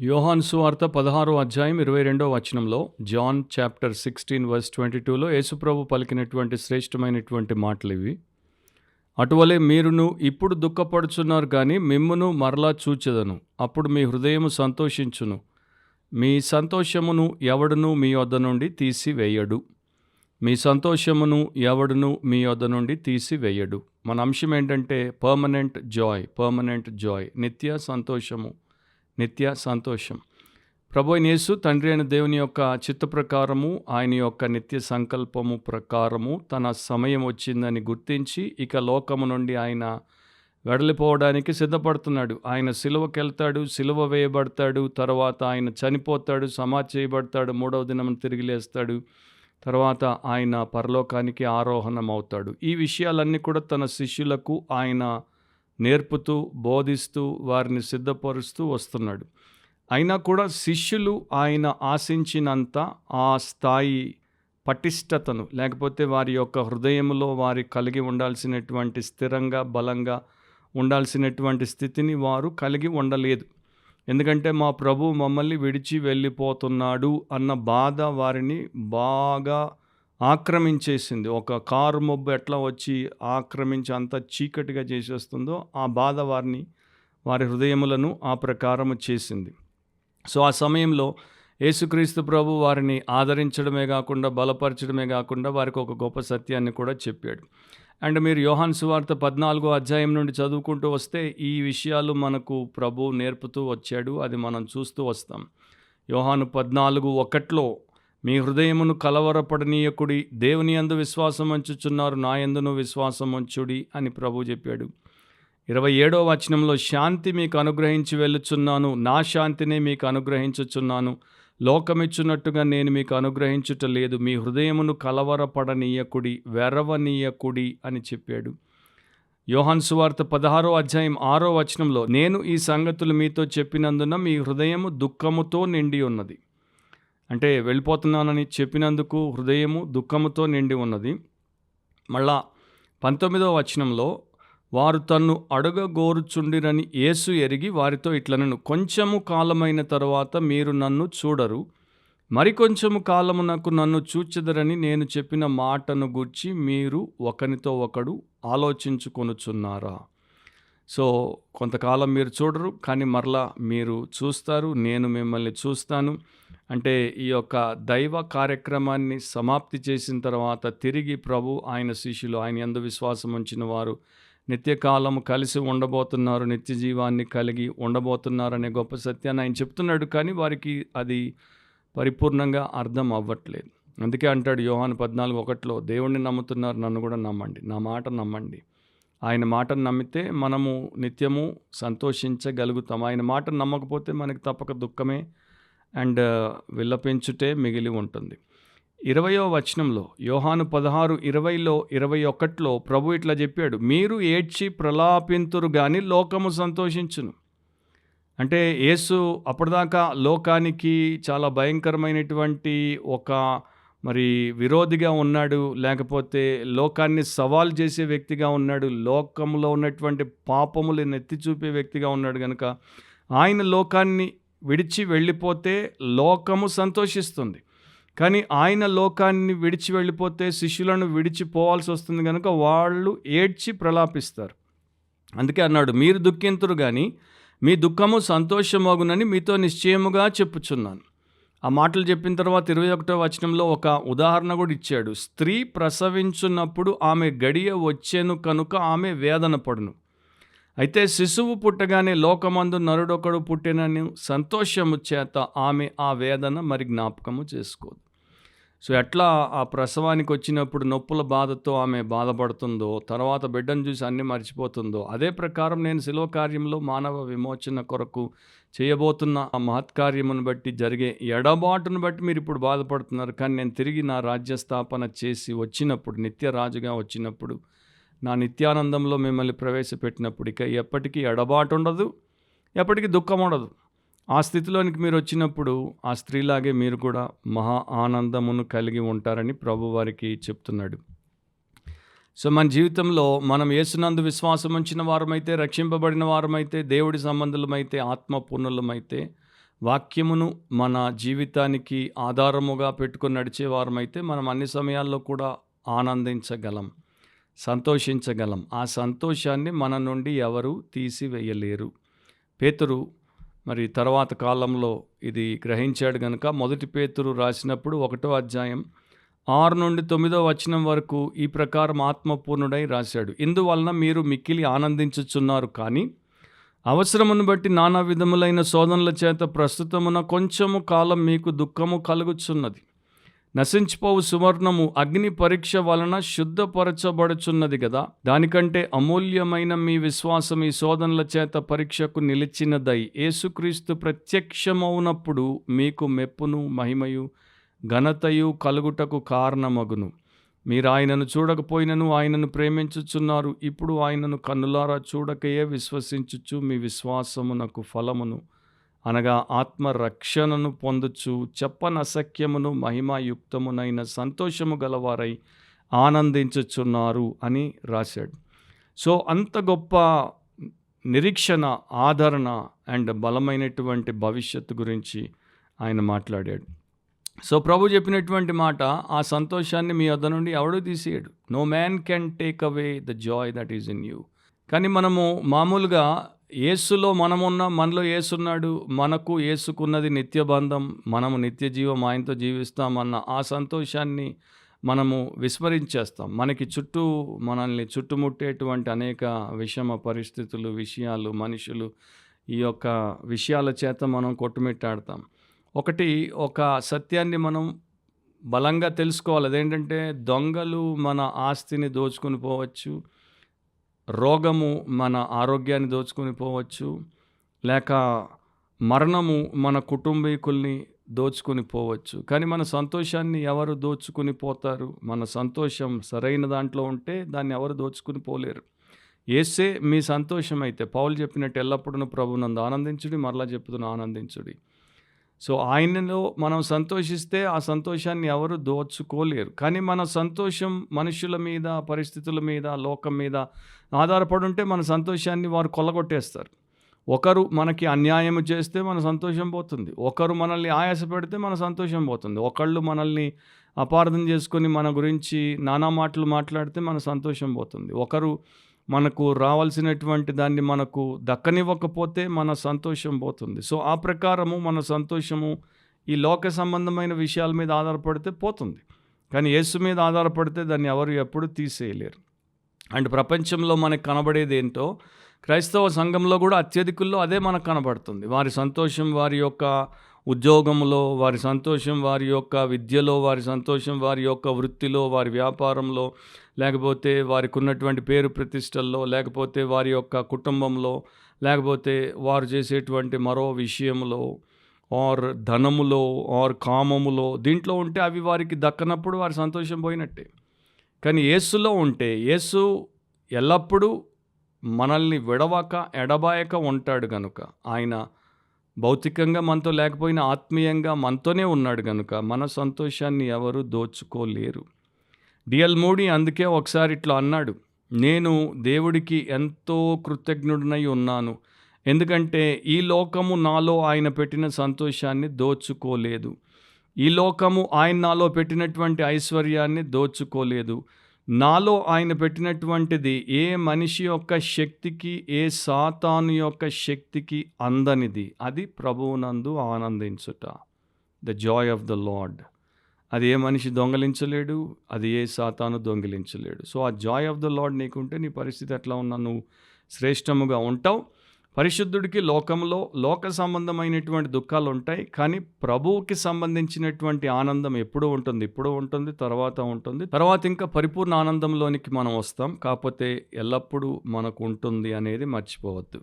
యోహాను సువార్త 16వ అధ్యాయం 22వ వచనంలో జాన్ చాప్టర్ 16 వర్స్ 22లో యేసుప్రభు పలికినటువంటి శ్రేష్టమైనటువంటి మాటలు ఇవి. అటువలే మీరును ఇప్పుడు దుఃఖపడుచున్నారు కానీ మిమ్మును మరలా చూచెదను, అప్పుడు మీ హృదయము సంతోషించును, మీ సంతోషమును ఎవడును మీ వద్ద నుండి తీసివేయడు. మీ సంతోషమును ఎవడును మీ వద్ద నుండి తీసివేయడు. మన అంశం ఏంటంటే పర్మనెంట్ జాయ్, నిత్య సంతోషము, నిత్య సంతోషం. ప్రభువైన యేసు తండ్రి అయిన దేవుని యొక్క చిత్త ప్రకారము, ఆయన యొక్క నిత్య సంకల్పము ప్రకారము తన సమయం వచ్చిందని గుర్తించి ఇక లోకము నుండి ఆయన వెడలిపోవడానికి సిద్ధపడుతున్నాడు. ఆయన సిలువకెళ్తాడు, సిలువ వేయబడతాడు, తర్వాత ఆయన చనిపోతాడు, సమాధి చేయబడతాడు, 3వ దినం తిరిగి లేస్తాడు, తర్వాత ఆయన పరలోకానికి ఆరోహణం అవుతాడు. ఈ విషయాలన్నీ కూడా తన శిష్యులకు ఆయన నేర్పుతూ, బోధిస్తూ, వారిని సిద్ధపరుస్తూ వస్తున్నాడు. అయినా కూడా శిష్యులు ఆయన ఆశించినంత ఆ స్థాయి పటిష్టతను, లేకపోతే వారి యొక్క హృదయంలో వారి కలిగి ఉండాల్సినటువంటి స్థిరంగా, బలంగా ఉండాల్సినటువంటి స్థితిని వారు కలిగి ఉండలేదు. ఎందుకంటే మా ప్రభు మమ్మల్ని విడిచి వెళ్ళిపోతున్నాడు అన్న బాధ వారిని బాగా ఆక్రమించేసింది. ఒక కారు మబ్బు ఎట్లా వచ్చి ఆక్రమించి అంత చీకటిగా చేసేస్తుందో ఆ బాధ వారి హృదయములను ఆ ప్రకారము చేసింది. సో ఆ సమయంలో యేసుక్రీస్తు ప్రభు వారిని ఆదరించడమే కాకుండా, బలపరచడమే కాకుండా వారికి ఒక గొప్ప సత్యాన్ని కూడా చెప్పాడు. అండ్ మీరు యోహాను సువార్త 14వ అధ్యాయం నుండి చదువుకుంటూ వస్తే ఈ విషయాలు మనకు ప్రభు నేర్పుతూ వచ్చాడు. అది మనం చూస్తూ వస్తాం. యోహాను 14:1 మీ హృదయమును కలవరపడనీయకుడి, దేవుని యందు విశ్వాసం ఉంచుచున్నారు, నా యందును విశ్వాసం ఉంచుడి అని ప్రభు చెప్పాడు. 27వ వచనంలో శాంతి మీకు అనుగ్రహించి వెళ్ళుచున్నాను, నా శాంతినే మీకు అనుగ్రహించుచున్నాను, లోకమిచ్చున్నట్టుగా నేను మీకు అనుగ్రహించుట లేదు, మీ హృదయమును కలవరపడనీయకుడి, వెరవనీయకుడి అని చెప్పాడు. యోహాను సువార్త 16వ అధ్యాయం 6వ వచనంలో నేను ఈ సంగతులు మీతో చెప్పినందున మీ హృదయము దుఃఖముతో నిండి ఉన్నది. అంటే వెళ్ళిపోతున్నానని చెప్పినందుకు హృదయము దుఃఖముతో నిండి ఉన్నది. మళ్ళా 19వ వచనంలో వారు తన్ను అడగగోరుచుండిరని యేసు ఎరిగి వారితో ఇట్లనెను, కొంచెము కాలమైన తరువాత మీరు నన్ను చూడరు, మరికొంచెము కాలమునకు నన్ను చూచెదరని నేను చెప్పిన మాటను గూర్చి మీరు ఒకనితో ఒకడు ఆలోచించుకొనుచున్నారా? సో కొంతకాలం మీరు చూడరు, కానీ మరలా మీరు చూస్తారు, నేను మిమ్మల్ని చూస్తాను. అంటే ఈ యొక్క దైవ కార్యక్రమాన్ని సమాప్తి చేసిన తర్వాత తిరిగి ప్రభు, ఆయన శిష్యులు, ఆయన యందు విశ్వాసం ఉంచిన వారు నిత్యకాలము కలిసి ఉండబోతున్నారు, నిత్య జీవాన్ని కలిగి ఉండబోతున్నారు అనే గొప్ప సత్యాన్ని ఆయన చెప్తున్నాడు. కానీ వారికి అది పరిపూర్ణంగా అర్థం అవ్వట్లేదు. అందుకే అంటాడు యోహాను 14:1 దేవుణ్ణి నమ్ముతున్నారు, నన్ను కూడా నమ్మండి, నా మాట నమ్మండి. ఆయన మాటను నమ్మితే మనము నిత్యము సంతోషించగలుగుతాం. ఆయన మాటను నమ్మకపోతే మనకి తప్పక దుఃఖమే అండ్ విలపించుటే మిగిలి ఉంటుంది. 20వ వచనంలో యోహాను 16:20లో 21లో ప్రభు ఇట్లా చెప్పాడు, మీరు ఏడ్చి ప్రలాపింతురు గాని లోకము సంతోషించును. అంటే యేసు అప్పటిదాకా లోకానికి చాలా భయంకరమైనటువంటి ఒక విరోధిగా ఉన్నాడు, లేకపోతే లోకాన్ని సవాల్ చేసే వ్యక్తిగా ఉన్నాడు, లోకంలో ఉన్నటువంటి పాపములను ఎత్తి చూపే వ్యక్తిగా ఉన్నాడు. కనుక ఆయన లోకాన్ని విడిచి వెళ్ళిపోతే లోకము సంతోషిస్తుంది. కానీ ఆయన లోకాన్ని విడిచి వెళ్ళిపోతే శిష్యులను విడిచిపోవాల్సి వస్తుంది. కనుక వాళ్ళు ఏడ్చి ప్రలాపిస్తారు. అందుకే అన్నాడు, మీరు దుఃఖింతురు కానీ మీ దుఃఖము సంతోషమగునని మీతో నిశ్చయముగా చెప్పుచున్నాను. ఆ మాటలు చెప్పిన తర్వాత 21వ వచనంలో ఒక ఉదాహరణ కూడా ఇచ్చాడు. స్త్రీ ప్రసవించున్నప్పుడు ఆమె గడియ వచ్చెను కనుక ఆమె వేదన పడును. అయితే శిశువు పుట్టగానే లోకమందు నరుడొకడు పుట్టినని సంతోషము చేత ఆమె ఆ వేదన మరి జ్ఞాపకము చేసుకోదు. సో ఎట్లా ఆ ప్రసవానికి వచ్చినప్పుడు నొప్పుల బాధతో ఆమె బాధపడుతుందో, తర్వాత బిడ్డను చూసి అన్నీ మర్చిపోతుందో, అదే ప్రకారం నేను శిలువ కార్యంలో మానవ విమోచన కొరకు చేయబోతున్న ఆ మహత్కార్యమును బట్టి జరిగే ఎడబాటును బట్టి మీరు ఇప్పుడు బాధపడుతున్నారు. కానీ నేను తిరిగి నా రాజ్యస్థాపన చేసి వచ్చినప్పుడు, నిత్య రాజుగా వచ్చినప్పుడు, నా నిత్యానందంలో మిమ్మల్ని ప్రవేశపెట్టినప్పుడు ఇక ఎప్పటికీ ఎడబాటు ఉండదు, ఎప్పటికీ దుఃఖం ఉండదు. ఆ స్థితిలోనికి మీరు వచ్చినప్పుడు ఆ స్త్రీలాగే మీరు కూడా మహా ఆనందమును కలిగి ఉంటారని ప్రభు వారికి చెప్తున్నాడు. సో మన జీవితంలో మనం యేసునందు విశ్వాసం ఉంచిన వారమైతే, రక్షింపబడిన వారమైతే, దేవుడి సంబంధులమైతే, ఆత్మపూర్ణులమైతే వాక్యమును మన జీవితానికి ఆధారముగా పెట్టుకొని నడిచేవారమైతే మనం అన్ని సమయాల్లో కూడా ఆనందించగలం, సంతోషించగలం. ఆ సంతోషాన్ని మన నుండి ఎవరు తీసివేయలేరు. పేతురు మరి తర్వాత కాలంలో ఇది గ్రహించాడు గనుక మొదటి పేతురు రాసినప్పుడు 1వ అధ్యాయం 6 నుండి 9వ వచనం వరకు ఈ ప్రకారం ఆత్మపూర్ణుడై రాశాడు. ఇందువలన మీరు మిక్కిలి ఆనందించుచున్నారు, కానీ అవసరమును బట్టి నానా విధములైన శోధనల చేత ప్రస్తుతమున కొంచెము కాలం మీకు దుఃఖము కలుగుచున్నది. నశించిపోవు సువర్ణము అగ్ని పరీక్ష వలన శుద్ధపరచబడుచున్నది కదా. దానికంటే అమూల్యమైన మీ విశ్వాసం ఈ శోధనల చేత పరీక్షకు నిలిచినదై యేసుక్రీస్తు ప్రత్యక్షమవునప్పుడు మీకు మెప్పును మహిమయు ఘనతయు కలుగుటకు కారణమగును. మీరు ఆయనను చూడకపోయినను ఆయనను ప్రేమించుచున్నారు. ఇప్పుడు ఆయనను కన్నులారా చూడకయే విశ్వసించుచు మీ విశ్వాసమునకు ఫలమును అనగా ఆత్మరక్షణను పొందుచు చెప్పనసఖ్యమును మహిమాయుక్తమునైన సంతోషము గలవారై ఆనందించుచున్నారు అని రాశాడు. సో అంత గొప్ప నిరీక్షణ, ఆదరణ అండ్ బలమైనటువంటి భవిష్యత్తు గురించి ఆయన మాట్లాడాడు. సో ప్రభు చెప్పినటువంటి మాట, ఆ సంతోషాన్ని మీ వద్ద నుండి ఎవడూ తీసేయడు. No man can take away the joy that is in you. కానీ మనము మామూలుగా యేసులో మనలో యేసున్నాడు, మనకు యేసుకున్నది నిత్య బంధం, మనము నిత్య జీవం ఆయనతో జీవిస్తామన్న ఆ సంతోషాన్ని మనము విస్మరించేస్తాం. మనకి మనల్ని చుట్టుముట్టేటువంటి అనేక విషమ పరిస్థితులు, విషయాలు, మనుషులు, ఈ యొక్క విషయాల చేత మనం కొట్టుమిట్టాడతాం. ఒక సత్యాన్ని మనం బలంగా తెలుసుకోవాలి. అదేంటంటే దొంగలు మన ఆస్తిని దోచుకుని పోవచ్చు, రోగము మన ఆరోగ్యాన్ని దోచుకుని పోవచ్చు, లేక మరణము మన కుటుంబీకుల్ని దోచుకుని పోవచ్చు. కానీ మన సంతోషాన్ని ఎవరు దోచుకుని పోతారు? మన సంతోషం సరైన దాంట్లో ఉంటే దాన్ని ఎవరు దోచుకుని పోలేరు. యేసే మీ సంతోషం అయితే పౌలు చెప్పినట్టు ఎల్లప్పుడూ ప్రభునందు ఆనందించుడి, మరలా చెప్పుదును ఆనందించుడి. సో ఆయనలో మనం సంతోషిస్తే ఆ సంతోషాన్ని ఎవరు దోచుకోలేరు. కానీ మన సంతోషం మనుషుల మీద, పరిస్థితుల మీద, లోకం మీద ఆధారపడి ఉంటే మన సంతోషాన్ని వారు కొల్లగొట్టేస్తారు. ఒకరు మనకి అన్యాయం చేస్తే మన సంతోషం పోతుంది, ఒకరు మనల్ని ఆయాస పెడితే మన సంతోషం పోతుంది, ఒకళ్ళు మనల్ని అపార్థం చేసుకొని మన గురించి నానా మాటలు మాట్లాడితే మన సంతోషం పోతుంది, ఒకరు మనకు రావాల్సినటువంటి దాన్ని మనకు దక్కనివ్వకపోతే మన సంతోషం పోతుంది. సో ఆ ప్రకారము మన సంతోషము ఈ లోక సంబంధమైన విషయాల మీద ఆధారపడితే పోతుంది. కానీ యేసు మీద ఆధారపడితే దాన్ని ఎవరు ఎప్పుడు తీసేయలేరు. అండ్ ప్రపంచంలో మనకు కనబడేది ఏంటో క్రైస్తవ సంఘంలో కూడా అత్యధికుల్లో అదే మనకు కనబడుతుంది. వారి సంతోషం వారి యొక్క ఉద్యోగంలో, వారి సంతోషం వారి యొక్క విద్యలో, వారి సంతోషం వారి యొక్క వృత్తిలో, వారి వ్యాపారంలో, లేకపోతే వారికి ఉన్నటువంటి పేరు ప్రతిష్టల్లో, లేకపోతే వారి యొక్క కుటుంబంలో, లేకపోతే వారు చేసేటువంటి మరో విషయంలో, ఆర్ ధనములో, ఆర్ కామములో, దీంట్లో ఉంటే అవి వారికి దక్కనప్పుడు వారి సంతోషం పోయినట్టే. కానీ యేసులో ఉంటే యేసు ఎల్లప్పుడూ మనల్ని విడవక ఎడబాయక ఉంటాడు కనుక, ఆయన భౌతికంగా మనతో లేకపోయినా ఆత్మీయంగా మనతోనే ఉన్నాడు కనుక మన సంతోషాన్ని ఎవరు దోచుకోలేరు. డిఎల్ మూడీ అందుకే ఒకసారి ఇట్లా అన్నాడు, నేను దేవుడికి ఎంతో కృతజ్ఞుడినై ఉన్నాను, ఎందుకంటే ఈ లోకము నాలో ఆయన పెట్టిన సంతోషాన్ని దోచుకోలేదు, ఈ లోకము ఆయన నాలో పెట్టినటువంటి ఐశ్వర్యాన్ని దోచుకోలేదు, నాలో ఆయన పెట్టినటువంటిది ఏ మనిషి యొక్క శక్తికి, ఏ సాతాను యొక్క శక్తికి అందనిది, అది ప్రభువునందు ఆనందించుట. The joy of the Lord. అది ఏ మనిషి దొంగిలించలేడు, అది ఏ సాతాను దొంగిలించలేడు. సో ఆ జాయ్ ఆఫ్ ద లార్డ్ నీకుంటే నీ పరిస్థితి ఎట్లా ఉన్నా నువ్వు శ్రేష్టముగా ఉంటావు. పరిశుద్ధుడికి లోకంలో లోక సంబంధమైనటువంటి దుఃఖాలు ఉంటాయి, కానీ ప్రభువుకి సంబంధించినటువంటి ఆనందం ఎప్పుడూ ఉంటుంది, ఇప్పుడు ఉంటుంది, తర్వాత ఇంకా పరిపూర్ణ ఆనందంలోనికి మనం వస్తాం. కాకపోతే ఎల్లప్పుడూ మనకు ఉంటుంది అనేది మర్చిపోవద్దు.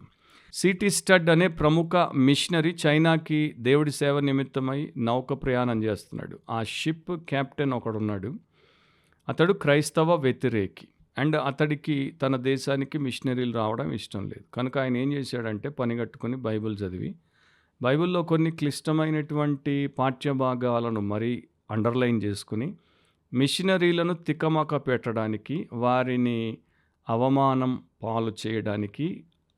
సిటీ స్టడ్ అనే ప్రముఖ మిషనరీ చైనాకి దేవుడి సేవ నిమిత్తమై నౌక ప్రయాణం చేస్తున్నాడు. ఆ షిప్ కెప్టెన్ ఒకడున్నాడు, అతడు క్రైస్తవ వ్యతిరేకి. అండ్ అతడికి తన దేశానికి మిషనరీలు రావడం ఇష్టం లేదు. కనుక ఆయన ఏం చేశాడంటే పని కట్టుకొని బైబిల్ చదివి, బైబిల్లో కొన్ని క్లిష్టమైనటువంటి పాఠ్యభాగాలను మరీ అండర్లైన్ చేసుకుని మిషనరీలను తికమక పెట్టడానికి, వారిని అవమానం పాలు చేయడానికి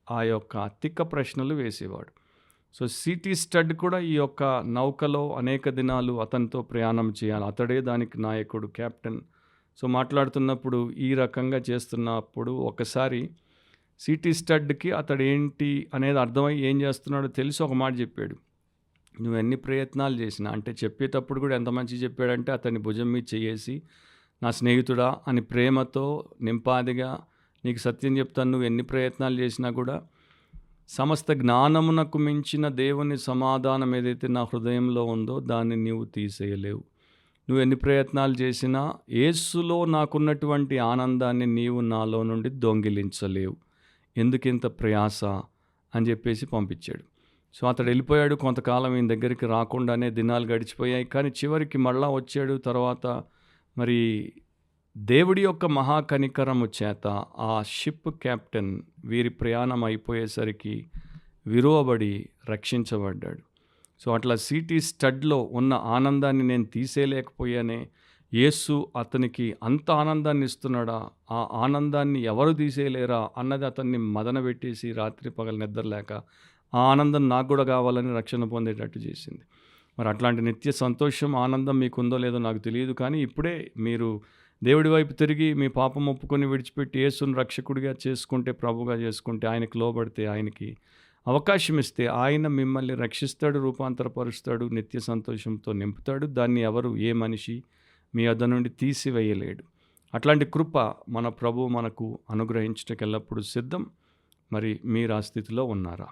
ఆ యొక్క తిక్క ప్రశ్నలు వేసేవాడు. సో సిటీ స్టడ్ కూడా ఈ యొక్క నౌకలో అనేక దినాలు అతనితో ప్రయాణం చేయాలి. అతడే దానికి నాయకుడు, కెప్టెన్. సో మాట్లాడుతున్నప్పుడు ఈ రకంగా చేస్తున్నప్పుడు ఒకసారి సిటీ స్టడ్కి అతడు ఏంటి అనేది అర్థమై ఏం చేస్తున్నాడో తెలిసి ఒక మాట చెప్పాడు. నువ్వు ఎన్ని ప్రయత్నాలు చేసినా, అంటే చెప్పేటప్పుడు కూడా ఎంత మంచి చెప్పాడంటే అతన్ని భుజం మీద చేయేసి, నా స్నేహితుడా అని ప్రేమతో నింపాదిగా నీకు సత్యం చెప్తాను, నువ్వు ఎన్ని ప్రయత్నాలు చేసినా కూడా సమస్త జ్ఞానమునకు మించిన దేవుని సమాధానం ఏదైతే నా హృదయంలో ఉందో దాన్ని నీవు తీసేయలేవు. నువ్వు ఎన్ని ప్రయత్నాలు చేసినా యేసులో నాకున్నటువంటి ఆనందాన్ని నీవు నాలో నుండి దొంగిలించలేవు. ఎందుకింత ప్రయాస అని చెప్పేసి పంపించాడు. సో అతడు వెళ్ళిపోయాడు. కొంతకాలం ఈయన దగ్గరికి రాకుండానే దినాలు గడిచిపోయాయి. కానీ చివరికి మళ్ళా వచ్చాడు. తర్వాత మరి దేవుడి యొక్క మహాకనికరము చేత ఆ షిప్ కెప్టెన్ వీరి ప్రయాణం అయిపోయేసరికి విరువబడి రక్షించబడ్డాడు. సో అట్లా సిటీ స్టడ్లో ఉన్న ఆనందాన్ని నేను తీసేయలేకపోయానే, యేసు అతనికి అంత ఆనందాన్ని ఇస్తున్నాడా, ఆ ఆనందాన్ని ఎవరు తీసేయలేరా అన్నది అతన్ని మదనబెట్టేసి రాత్రి పగలు నిద్రలేక ఆ ఆనందం నాకు కూడా కావాలని రక్షణ పొందేటట్టు చేసింది. మరి అట్లాంటి నిత్య సంతోషం, ఆనందం మీకుందో లేదో నాకు తెలియదు. కానీ ఇప్పుడే మీరు దేవుడి వైపు తిరిగి మీ పాపం ఒప్పుకొని విడిచిపెట్టి యేసుని రక్షకుడిగా చేసుకుంటే, ప్రభుగా చేసుకుంటే, ఆయనకు లోబడితే, ఆయనకి అవకాశం ఇస్తే ఆయన మిమ్మల్ని రక్షిస్తాడు, రూపాంతరపరుస్తాడు, నిత్య సంతోషంతో నింపుతాడు. దాన్ని ఎవరు, ఏ మనిషి మీ వద్ద నుండి తీసివేయలేడు. అట్లాంటి కృప మన ప్రభువు మనకు అనుగ్రహించటకు ఎల్లప్పుడూ సిద్ధం. మరి మీరు ఆ స్థితిలో ఉన్నారా?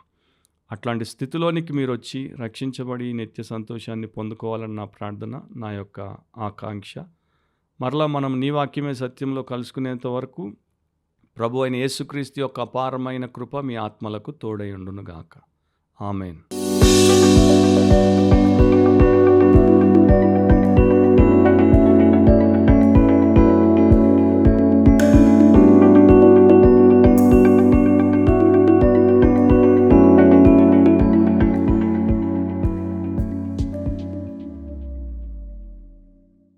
అట్లాంటి స్థితిలోనికి మీరు వచ్చి రక్షించబడి నిత్య సంతోషాన్ని పొందుకోవాలని నా ప్రార్థన, నా యొక్క ఆకాంక్ష. మరలా మనం నీ వాక్యమే సత్యంలో కలుసుకునేంత వరకు ప్రభు అయిన యేసుక్రీస్తు యొక్క అపారమైన కృప మీ ఆత్మలకు తోడై ఉండునుగాక. ఆమేన్.